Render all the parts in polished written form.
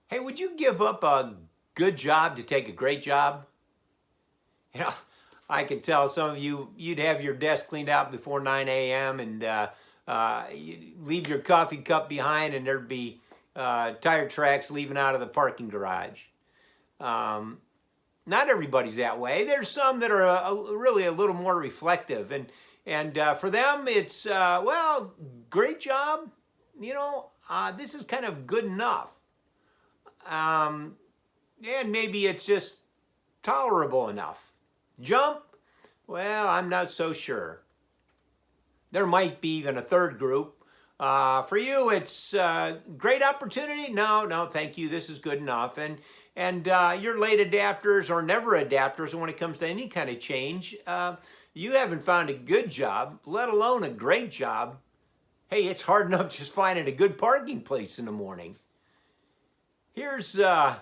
Hey, would you give up a good job to take a great job? You know, I could tell some of you, you'd have your desk cleaned out before 9 a.m. and you'd leave your coffee cup behind and there'd be tire tracks leaving out of the parking garage. Um, Not everybody's that way. There's some that are really a little more reflective. And for them, it's, well, great job. This is kind of good enough. Um, and maybe it's just tolerable enough. Jump? Well, I'm not so sure. There might be even a third group. For you, it's great opportunity. No, no, thank you. This is good enough. And you're late adapters or never adapters when it comes to any kind of change. You haven't found a good job, let alone a great job. Hey, it's hard enough just finding a good parking place in the morning. Here's where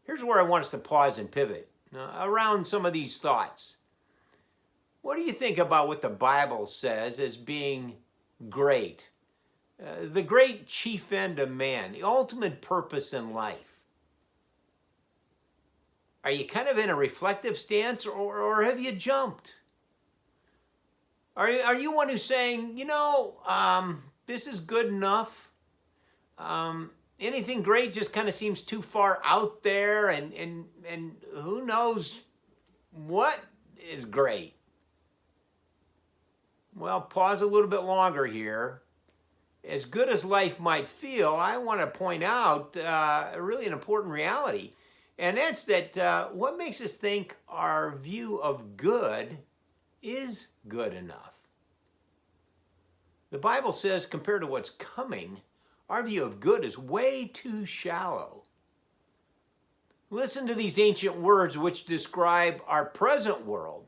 I want us to pause and pivot around some of these thoughts. What do you think about what the Bible says as being great? The great chief end of man, the ultimate purpose in life. Are you kind of in a reflective stance or have you jumped? Are you one who's saying, this is good enough? Anything great just kind of seems too far out there and who knows what is great? Well, pause a little bit longer here. As good as life might feel, I want to point out really an important reality. And that's that what makes us think our view of good is good enough. The Bible says compared to what's coming, our view of good is way too shallow. Listen to these ancient words which describe our present world.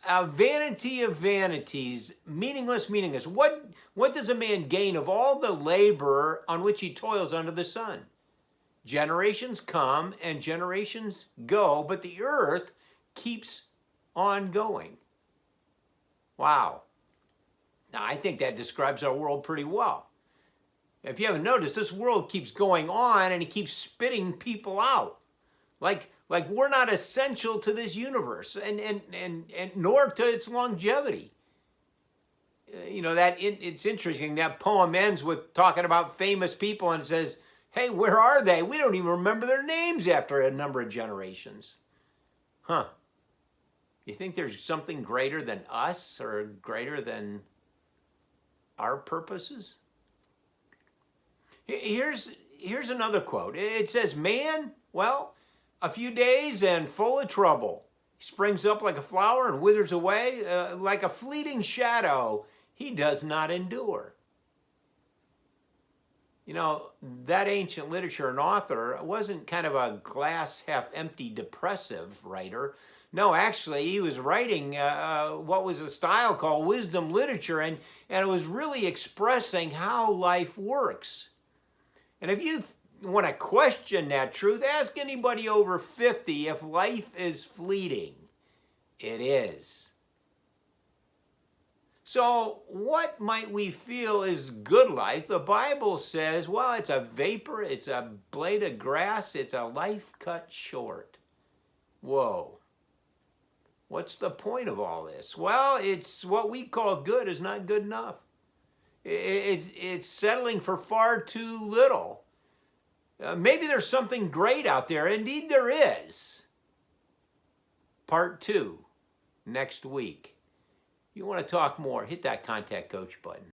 A vanity of vanities, meaningless. What does a man gain of all the labor on which he toils under the sun? Generations come and generations go, but the earth keeps on going. Wow. Now, I think that describes our world pretty well. If you haven't noticed, this world keeps going on and it keeps spitting people out. Like we're not essential to this universe and nor to its longevity. It's interesting. That poem ends with talking about famous people and says, hey, where are they? We don't even remember their names after a number of generations. Huh. You think there's something greater than us or greater than our purposes? Here's another quote. It says, man, well, a few days and full of trouble. He springs up like a flower and withers away like a fleeting shadow. He does not endure. That ancient literature and author wasn't kind of a glass half empty depressive writer. No, actually, he was writing what was a style called wisdom literature, and it was really expressing how life works. And if you want to question that truth, ask anybody over 50 if life is fleeting. It is. So what might we feel is good life? The Bible says, well, it's a vapor, it's a blade of grass, it's a life cut short. Whoa. What's the point of all this? Well, it's what we call good is not good enough. It's settling for far too little. Maybe there's something great out there. Indeed, there is. Part 2, next week. You want to talk more, hit that Contact Coach button.